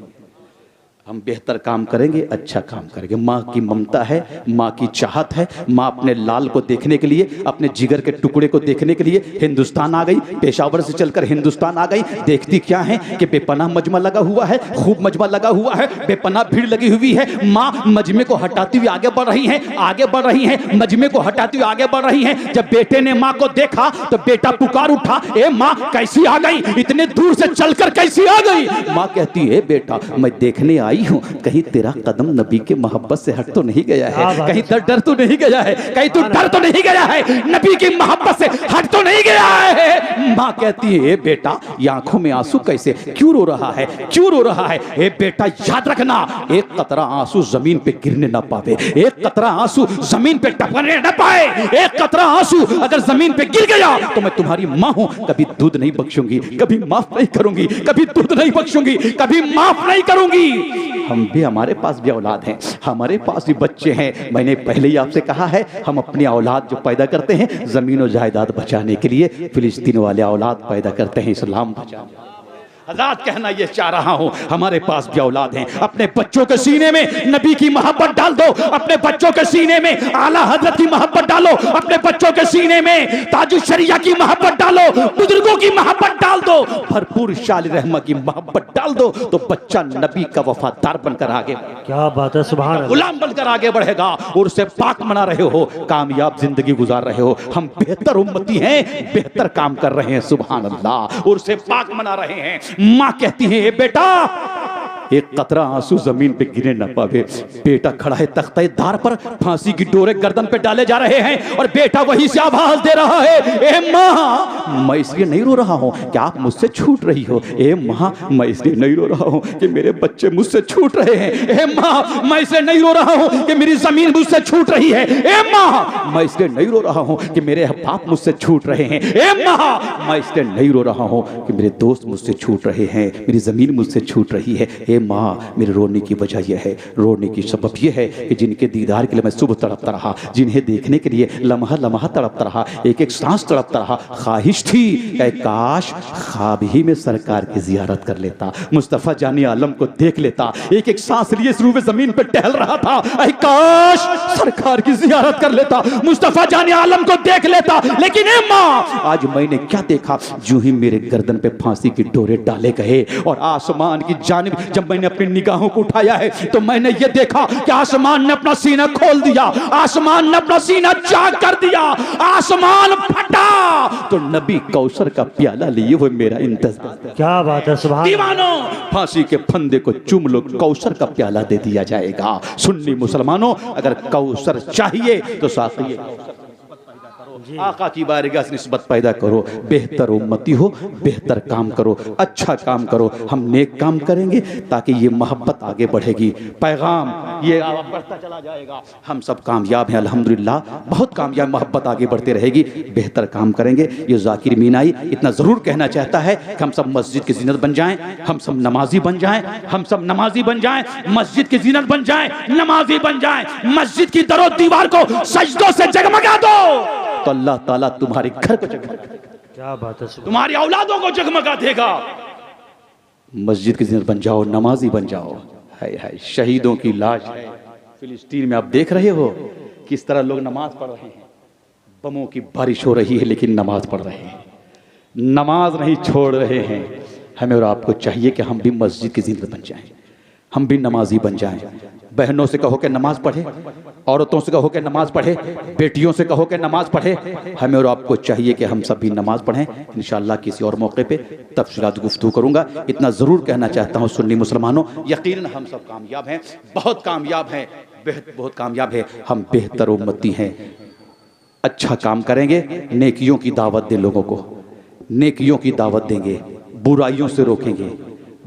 हम बेहतर काम करेंगे, अच्छा काम करेंगे। माँ की ममता है, माँ की चाहत है। माँ अपने लाल को देखने के लिए, अपने जिगर के टुकड़े को देखने के लिए हिंदुस्तान आ गई, पेशावर से चलकर हिंदुस्तान आ गई। देखती क्या है कि बेपनाह मजमा लगा हुआ है, खूब मजमा लगा हुआ है, बेपनाह भीड़ लगी हुई है। माँ मजमे को हटाती हुई आगे बढ़ रही है, आगे बढ़ रही है, मजमे को हटाती हुई आगे बढ़ रही है। जब बेटे ने माँ को देखा तो बेटा पुकार उठा, ए माँ कैसी आ गई, इतने दूर से चलकर कैसी आ गई। माँ कहती है बेटा मैं देखने आई हूँ, कहीं तेरा कदम नबी के मोहब्बत से हट तो नहीं गया है, कहीं डर तो नहीं गया है, कहीं तू डर तो नहीं गया है, नबी की मोहब्बत से हट तो नहीं गया है। माँ कहती है बेटा ये आंखों में आंसू कैसे, क्यों रो रहा है, क्यों रो रहा है। ए बेटा याद रखना, एक कतरा आंसू जमीन पे गिरने ना पावे, एक कतरा आंसू जमीन पे टपकने ना पाए। एक कतरा आंसू अगर जमीन पे गिर गया तो मैं तुम्हारी माँ हूँ, कभी दूध नहीं बख्शूंगी, कभी माफ नहीं करूंगी, कभी दूध नहीं बख्शूंगी, कभी माफ नहीं करूंगी। हम भी, हमारे पास भी औलाद हैं, हमारे पास भी बच्चे हैं। मैंने पहले ही आपसे कहा है, हम अपनी औलाद जो पैदा करते हैं जमीन और जायदाद बचाने के लिए, फिलिस्तीन वाले औलाद पैदा करते हैं इस्लाम बचाने। आजाद कहना ये चाह रहा हूं, हमारे पास भी औलाद हैं। अपने बच्चों के सीने में नबी की मोहब्बत डाल दो, अपने बच्चों के सीने में आला हजरत की मोहब्बत डालो, अपने बच्चों के सीने में ताजुल शरिया की मोहब्बत डालो, बुजुर्गों की मोहब्बत डाल दो, भरपूर शाल रहमा की मोहब्बत डाल दो, तो बच्चा नबी का वफादार बनकर आगे, क्या बात है, सुभान अल्लाह, गुलाम बनकर आगे बढ़ेगा। और उसे पाक मना रहे हो, कामयाब जिंदगी गुजार रहे हो। हम बेहतर उम्मती हैं, बेहतर काम कर रहे हैं, सुभान अल्लाह, और उसे पाक मना रहे हैं। माँ कहती है बेटा एक कतरा आंसू जमीन पे गिरे न पावे। बेटा खड़ा है तख्ते दार पर, फांसी की डोरे गर्दन पे डाले जा रहे हैं, और बेटा वहीं से आवाज दे रहा है, ए माँ मैं इसलिए नहीं रो रहा हूँ कि आप मुझसे छूट रही हो, ए माँ मैं इसलिए नहीं रो रहा हूँ कि मेरे बच्चे मुझसे छूट रहे हैं, ए माँ मैं इसलिए नहीं रो रहा हूँ कि मेरी जमीन मुझसे छूट रही है, ए माँ मैं इसलिए नहीं रो रहा हूँ कि मेरे बाप मुझसे छूट रहे हैं, ए माँ मैं इसलिए नहीं रो रहा हूँ कि मेरे दोस्त मुझसे छूट रहे हैं, मेरी जमीन मुझसे छूट रही है। माँ मेरे रोने की वजह यह है, रोने की सबब यह है कि जिनके दीदार के लिए मैं सुबह तड़पता रहा, जिन्हें देखने के लिए लम्हा लम्हा तड़पता रहा, एक एक सांस तड़पता रहा। ख्वाहिश थी कि काश ख्वाब ही में सरकार की जियारत कर लेता, मुस्तफ़ा जानी आलम को देख लेता। एक एक सांस लिए रूबे जमीन पे टहल रहा था, ऐ काश सरकार की जियारत कर लेता, मुस्तफ़ा जानी आलम को देख लेता। लेकिन ए माँ आज मैंने क्या देखा, जो ही मेरे गर्दन पे फांसी की डोरे डाले गए और आसमान की जानिब जब मैंने अपनी निगाहों को उठाया है तो मैंने ये देखा कि आसमान ने अपना सीना खोल दिया, आसमान ने अपना सीना चाक कर दिया, आसमान फटा तो नबी कौसर का प्याला लिए हुए मेरा इंतजार। क्या बात है, सुभान दीवानों फांसी के फंदे को चूम लो, कौसर का प्याला दे दिया जाएगा। सुन्नी मुसलमानों अगर कौसर चाहिए तो साथी आका की बारगाह से निस्बत पैदा करो, बेहतर उम्मती हो, बेहतर काम करो, अच्छा काम करो। हम नेक काम करेंगे ताकि ये मोहब्बत आगे बढ़ेगी, पैगाम ये बढ़ता चला जाएगा। हम सब कामयाब हैं अल्हम्दुलिल्लाह, बहुत कामयाब, मोहब्बत आगे बढ़ती रहेगी, बेहतर काम करेंगे। ये जाकिर मीनाई इतना ज़रूर कहना चाहता है कि हम सब मस्जिद की जीनत बन जाएं, हम सब नमाजी बन जाएं, हम सब नमाजी बन जाएं, मस्जिद की जीनत बन जाएं, नमाजी बन जाएं, मस्जिद की दरो दीवार को सजदों से जगमगा दो तो अल्लाह ताला तुम्हारे घर को जगमगा, क्या बात है, तुम्हारी औलादों को जगमगा देगा। मस्जिद की जीनत बन जाओ, नमाजी बन जाओ। हाय हाय शहीदों की लाश है फिलिस्तीन में, आप देख रहे हो किस तरह लोग नमाज पढ़ रहे हैं। बमों की बारिश हो रही है लेकिन नमाज पढ़ रहे हैं, नमाज नहीं छोड़ रहे हैं। हमें और आपको चाहिए कि हम भी मस्जिद की जीनत बन जाएं, हम भी नमाजी बन जाएं। बहनों से कहो कि नमाज पढ़े, औरतों से कहो कि नमाज पढ़े, बेटियों से कहो कि नमाज पढ़े। हमें और आपको चाहिए कि हम सब भी नमाज पढ़ें। इंशाअल्लाह किसी और मौके पे तफसीलात गुफ्तगू करूंगा। इतना ज़रूर कहना चाहता हूँ सुन्नी मुसलमानों, यकीनन हम सब कामयाब हैं, बहुत कामयाब हैं, बहुत कामयाब है। हम बेहतर उम्मती हैं, अच्छा काम करेंगे, नेकियों की दावत दें, लोगों को नेकियों की दावत देंगे, बुराइयों से रोकेंगे,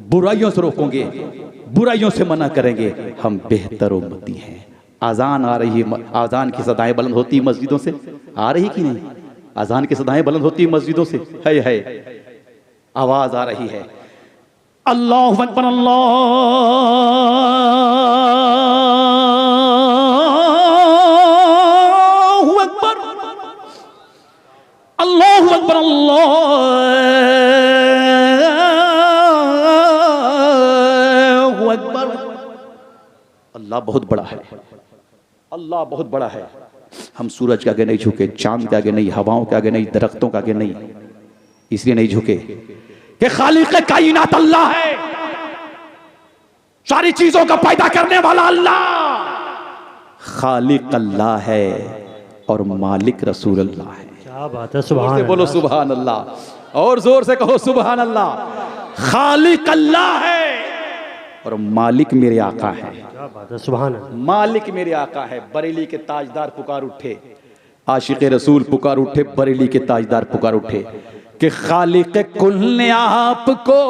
बुराइयों से रोकेंगे, बुराइयों से मना करेंगे। हम बेहतर उम्मती हैं। आज़ान आ रही है, आज़ान की सदाएं बुलंद होती मस्जिदों से, आ रही कि नहीं? आज़ान की सदाएं बुलंद होती मस्जिदों से, है आवाज आ रही है। अल्लाहु अकबर, अल्लाहु अकबर, अल्लाहु अकबर, अल्लाहु अकबर। अल्लाह बहुत बड़ा है, अल्लाह बहुत बड़ा है। हम सूरज के आगे नहीं झुके, चांद के आगे नहीं, हवाओं के आगे नहीं, दरख्तों के आगे नहीं। इसलिए नहीं झुके कि खालिक कायनात अल्लाह है, सारी चीजों का पैदा करने वाला अल्लाह। खालिक अल्लाह है और मालिक रसूल अल्लाह है। क्या बात है, सुभान अल्लाह। बोलो सुभान अल्लाह, और जोर से कहो सुभान अल्लाह। खालिक अल्लाह है और मालिक मेरे आका है। क्या बात है, सुभान अल्लाह। मालिक मेरे आका है। बरेली के ताजदार पुकार उठे, आशिक रसूल पुकार उठे, बरेली के ताजदार पुकार उठे कि खालिक कुल ने आपको,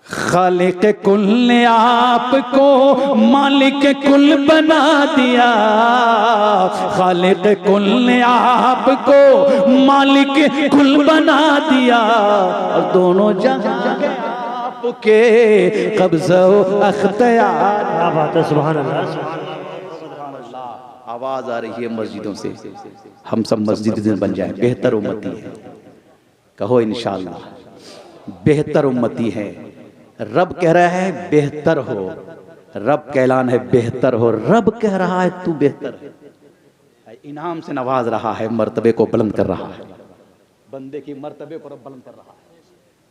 खालिक कुल ने आपको मालिक कुल बना दिया। खालिक कुल ने आपको मालिक कुल बना दिया और दोनों जहां आपके कब्ज़ो अख्तियार। क्या बात है, सुभान अल्लाह। आवाज आ रही है मस्जिदों से, हम सब मस्जिद बन जाए, बेहतर उम्मती है। कहो इंशाअल्लाह, बेहतर उम्मती है। रब कह रहा है बेहतर हो, रब का ऐलान है बेहतर हो। रब कह रहा है तू बेहतर है, इनाम से नवाज रहा है, मर्तबे को बुलंद कर रहा है, बंदे की मर्तबे को रब बुलंद कर रहा है।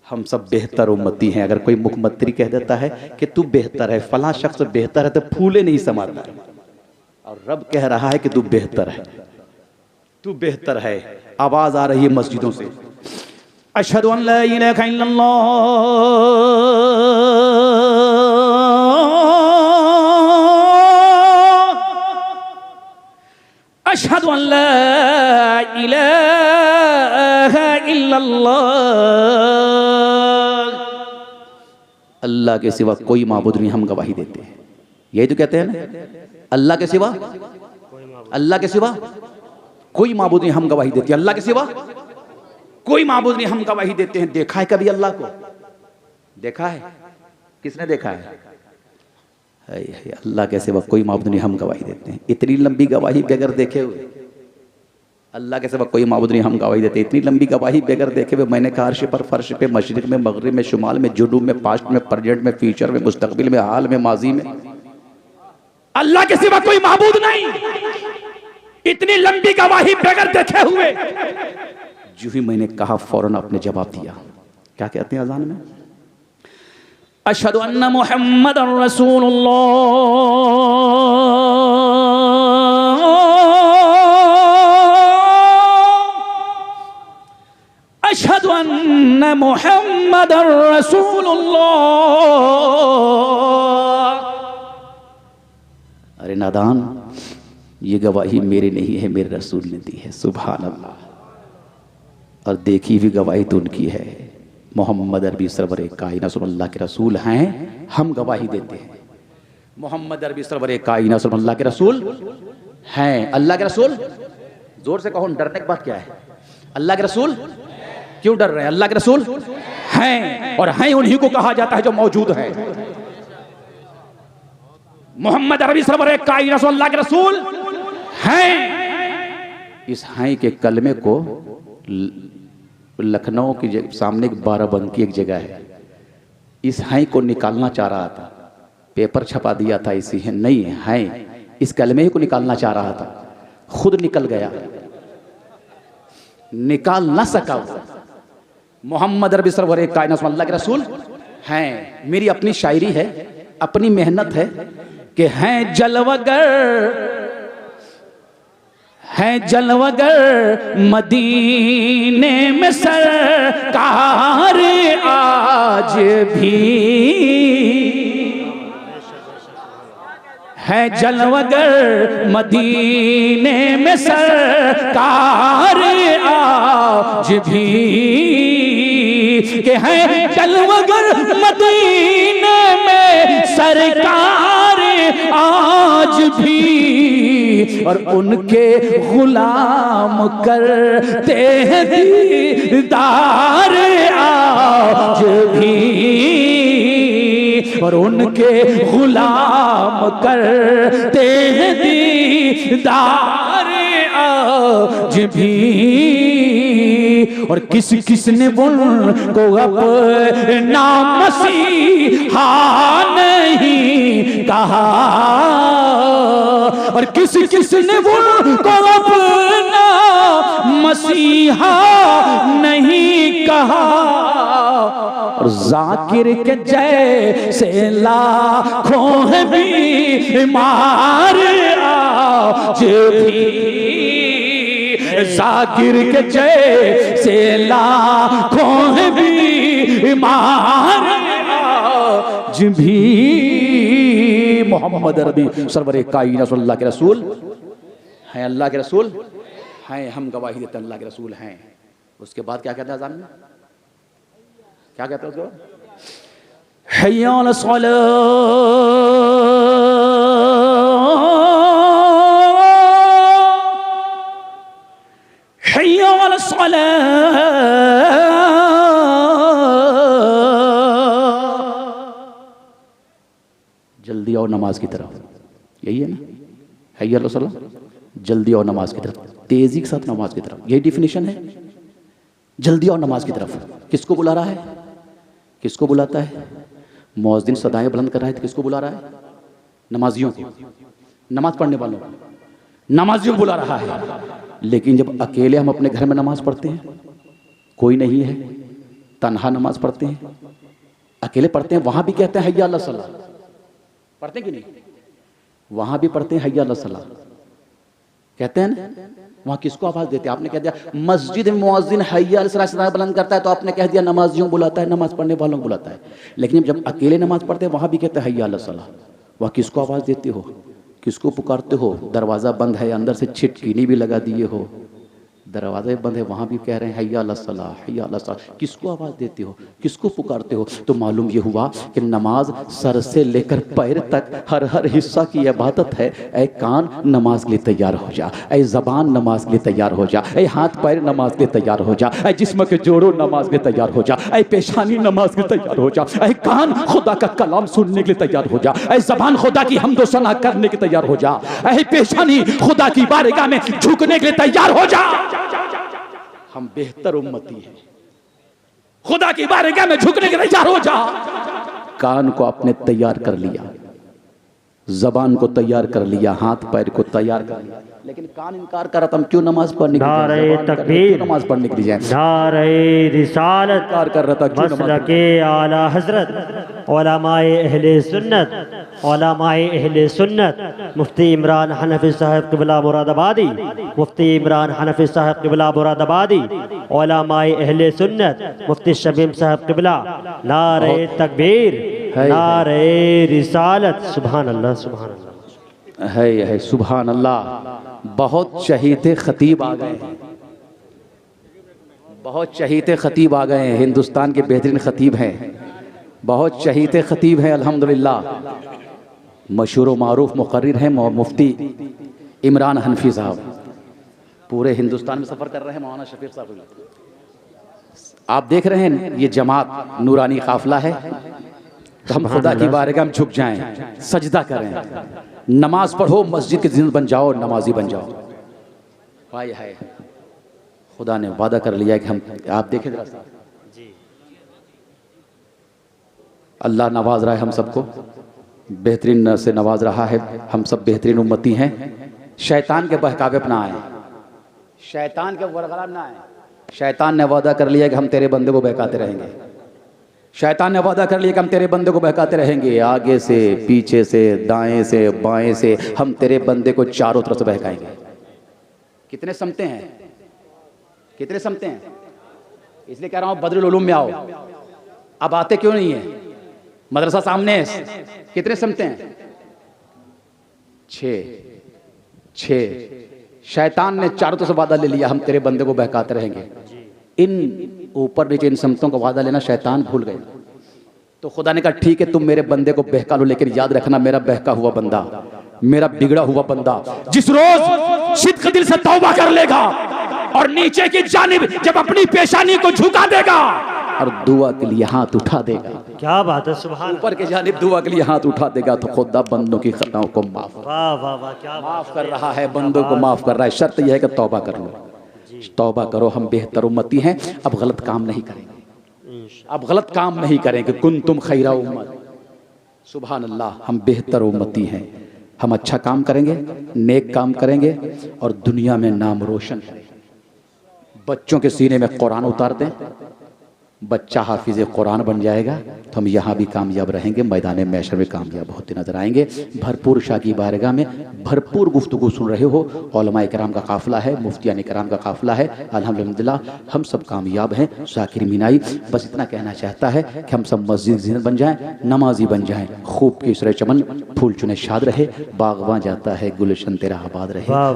हम सब बेहतर उम्मती हैं। अगर कोई मुख्यमंत्री कह देता है कि तू बेहतर है, फलां शख्स बेहतर है, तो फूले नहीं समाता है। और रब कह रहा है कि तू बेहतर है, तू बेहतर है। आवाज आ रही है मस्जिदों से, अशहदु अन ला इलाहा इल्लल्लाह, अशहदु अन ला इलाहा इल्लल्लाह। अल्लाह के सिवा कोई माबूद नहीं, हम गवाही देते हैं। यही तो कहते हैं ना, अल्लाह के सिवा, अल्लाह के सिवा कोई माबूद नहीं, हम गवाही देते हैं। अल्लाह के सिवा कोई माबूद नहीं, हम गवाही देते हैं। देखा है कभी अल्लाह को? देखा है? किसने देखा है? अल्लाह के सिवा कोई माबूद नहीं, हम गवाही देते हैं। इतनी लंबी गवाही बगैर देखे हुए, अल्लाह के सिवा कोई माबूद नहीं, हम गवाही देते हैं। इतनी लंबी गवाही बगैर देखे हुए मैंने कहा, अर्श पर, फर्श पे, मशरिक में, मगरिब में, शुमाल में, जुनूब में, पास्ट में, प्रेजेंट में, फ्यूचर में, मुस्तकबिल में, हाल में, माजी में, अल्लाह के सिवा कोई माबूद नहीं। इतनी लंबी गवाही बगैर देखे हुए, जो ही मैंने कहा फौरन आपने जवाब दिया। क्या कहते हैं अजान में? अशहदु अन्ना मुहम्मदन रसूलुल्लाह, अशहदु अन्ना मुहम्मदन रसूलुल्लाह। अरे नादान, ये गवाही मेरी नहीं है, मेरे रसूल ने दी है। सुभान अल्लाह। और देखी हुई गवाही तो उनकी है। मोहम्मद अरबी सरवर कायनात अल्लाह के रसूल हैं, हम गवाही देते हैं। मोहम्मद अरबी सरवर कायनात अल्लाह के रसूल हैं। अल्लाह के रसूल, जोर से कहो, डरने की बात क्या है? अल्लाह के रसूल क्यों डर रहे हैं? अल्लाह के रसूल हैं, और हैं उन्हीं को कहा जाता है जो मौजूद है। मोहम्मद अरबी सरवर कायनात अल्लाह के रसूल हैं। इस हैं के कलमे को लखनऊ की सामने बाराबंकी एक जगह है, इस हैं को निकालना चाह रहा था, पेपर छपा दिया था इसी है, नहीं है, इस कलमे को निकालना चाह रहा था, खुद निकल गया, निकाल ना सका। मोहम्मद अरबी सरवर कायनात अल्लाह के रसूल हैं। मेरी अपनी शायरी है, अपनी मेहनत है कि हैं जलवगर, है जलवगर मदीने में सरकार आज भी, है जलवगर मदीने में सरकार आज भी। के हैं चलवगर मदीने में सरकार आज भी, और उनके गुलाम करते हैं दीदार आज भी, और उनके गुलाम करते हैं दीदार आज भी। और किस ने उनको अपना मसीहा नहीं कहा, और किस ने उनको अपना मसीहा नहीं कहा। और जाकिर के जैसे लाखों हैं बीमार आज भी, जाकिर के जैसे लाखों हैं बीमार आज भी। मोहम्मद रबी सरवर कायनात अल्लाह के रसूल हैं, अल्लाह के रसूल हैं, हम गवाही देते अल्लाह के रसूल हैं। उसके बाद क्या कहता है अज़ान में, क्या कहता है उसके बाद? हय्या अला सलाह, हय्या अला सलाह, जल्दी आओ नमाज की तरफ। यही है ना, हय्या अला सलाह, जल्दी आओ नमाज की तरफ, तेजी के साथ नमाज की तरफ। यही डिफिनेशन है, जल्दी आओ नमाज की तरफ। किसको बुला रहा है, किसको बुलाता है? मुअज्जिन सदाएं बुलंद कर रहा है तो किसको बुला रहा है? नमाजियों को, नमाज पढ़ने वालों को, नमाजियों को बुला रहा है। लेकिन जब अकेले हम अपने घर में नमाज पढ़ते हैं, कोई नहीं है, तन्हा नमाज पढ़ते हैं, अकेले पढ़ते हैं, वहां भी कहते हैं हय्या अला सलाह, पढ़ते हैं कि नहीं? वहां भी पढ़ते हैं हय्या अला सलाह, कहते हैं ना। वहां किसको आवाज देते हैं? आपने कह दिया मस्जिद में मुअज्जिन हय्या अला सलाह बुलंद करता है, तो आपने कह दिया नमाजियों बुलाता है, नमाज पढ़ने वालों को बुलाता है। लेकिन जब अकेले नमाज पढ़ते हैं, वहां भी कहते हैं हय्या अला सलाह। वहां किसको आवाज देते हो, किसको पुकारते हो? दरवाजा बंद है, अंदर से छिटकीनी भी लगा दिए हो, दरवाजे बंद है, वहां भी कह रहे हैं हय्या अला सलाह, हय्या अला सलाह। किसको आवाज देते हो, किसको पुकारते हो? तो मालूम ये हुआ कि नमाज सर से लेकर पैर तक हर हिस्सा की इबादत है। ऐ कान नमाज के लिए तैयार हो जा, ऐ ज़बान नमाज के लिए तैयार हो जा, ऐ हाथ पैर नमाज के लिए तैयार हो जा, ऐ जिस्म के जोड़ों नमाज के लिए तैयार हो जा, ऐ पेशानी नमाज के लिए तैयार हो जा, ऐ कान खुदा का कलाम सुनने के लिए तैयार हो जा, ऐ ज़बान खुदा की हम्दो सना करने के तैयार हो जा, ऐ पेशानी खुदा की बारगाह में झुकने के लिए तैयार हो जा। हम बेहतर उम्मती हैं, खुदा की बारगाह में झुकने के लिए तैयार हो जा। कान को आपने तैयार कर लिया, जबान को तैयार कर लिया, हाथ पैर को तैयार कर लिया, लेकिन कान इनकार कर रहा था। हम क्यों नमाज पढ़ने के लिए, तकबीर, नमाज पढ़ने के लिए जाए, नारे रिसालत, इनकार कर रहा था। मसलके आला हजरत उलमाए अहले सुन्नत, उलमाए अहले सुन्नत, मुफ्ती इमरान हनफी साहब क़िबला मुरादाबादी, मुफ्ती इमरान हनफी साहब क़िबला मुरादाबादी, उलमाए अहले सुन्नत, मुफ्ती शबीम साहब क़िबला। नारे तकबीर, नारे रिसालत, सुभान अल्लाह, सुभान अल्लाह, है सुभान अल्लाह। बहुत चहीते खतीब आ गए हैं, बहुत चहीते खतीब आ गए हैं, हिंदुस्तान के बेहतरीन खतीब हैं, बहुत चहीते खतीब हैं अल्हम्दुलिल्लाह। मशहूर मारूफ मुकर्रिर हैं मुफ्ती इमरान हनफी साहब, पूरे हिंदुस्तान में सफ़र कर रहे हैं। मौलाना शफीक साहब, आप देख रहे हैं ये जमात नूरानी काफिला है, तो हम खुदा की बारगाह में झुक जाएं, सजदा करें, नमाज पढ़ो, मस्जिद के जिंद बन जाओ, नमाजी बन जाओ। हाय हाय, खुदा ने वादा कर लिया कि हम, आप देखें जरा, अल्लाह नवाज रहा है हम सबको, बेहतरीन से नवाज रहा है। हम सब बेहतरीन उम्मती हैं। शैतान के बहकावे पर ना आए, शैतान के वरगला में ना आए। शैतान ने वादा कर लिया कि हम तेरे बंदे को बहकाते रहेंगे, शैतान ने वादा कर लिया कि हम तेरे बंदे को बहकाते रहेंगे, आगे से पीछे से दाएं से बाएं से हम तेरे बंदे को चारों तरफ से बहकाएंगे। कितने समते हैं, कितने समते हैं? इसलिए कह रहा हूं बदरुल उलूम में आओ। अब आते क्यों नहीं है? मदरसा सामने है। कितने समते हैं? 6। शैतान ने चारों तरफ से वादा ले लिया, हम तेरे बंदे को बहकाते रहेंगे। इन ऊपर नीचे इन समतों का वादा लेना शैतान भूल गए। तो खुदा ने कहा ठीक है तुम मेरे बंदे को बहका लो, लेकिन याद रखना मेरा बहका हुआ बंदा, मेरा बिगड़ा हुआ बंदा जिस रोज सिद्क दिल से तौबा कर लेगा और नीचे की जानिब जब अपनी पेशानी को झुका देगा और दुआ के लिए हाथ उठा देगा, क्या बात है, सुभान ऊपर के जानिब दुआ के लिए हाथ उठा देगा, तो खुदा बंदों की खताओं को माफ वाह वाह वाह, क्या माफ कर रहा है, बंदों को माफ कर रहा है। शर्त यह है कि तौबा कर लो, तौबा करो। हम बेहतर उम्मती हैं, अब गलत काम नहीं करेंगे, अब गलत काम नहीं करेंगे। कुन तुम खैरा उम्मत, सुभान अल्लाह, हम बेहतर उम्मती हैं। हम अच्छा काम करेंगे, नेक काम करेंगे और दुनिया में नाम रोशन करेंगे। बच्चों के सीने में कुरान उतार दें, बच्चा हाफिज कुरान बन जाएगा तो हम यहाँ भी कामयाब रहेंगे, मैदान मैशर में कामयाब होते नजर आएंगे। भरपूर शाह की बारगाह में भरपूर गुफ्तगू सुन रहे हो, उलमाए किराम का काफिला है, मुफ्तियान किराम का काफिला है, अल्हम्दुलिल्लाह हम सब कामयाब हैं। शाकिर मीनाई बस इतना कहना चाहता है कि हम सब मस्जिद ज़ीनत बन जाएँ, नमाजी बन जाएँ, खूब के इसरे चमन फूल चुने शाद रहे, बागवां जाता है गुलशन तेरा आबाद रहे। वाह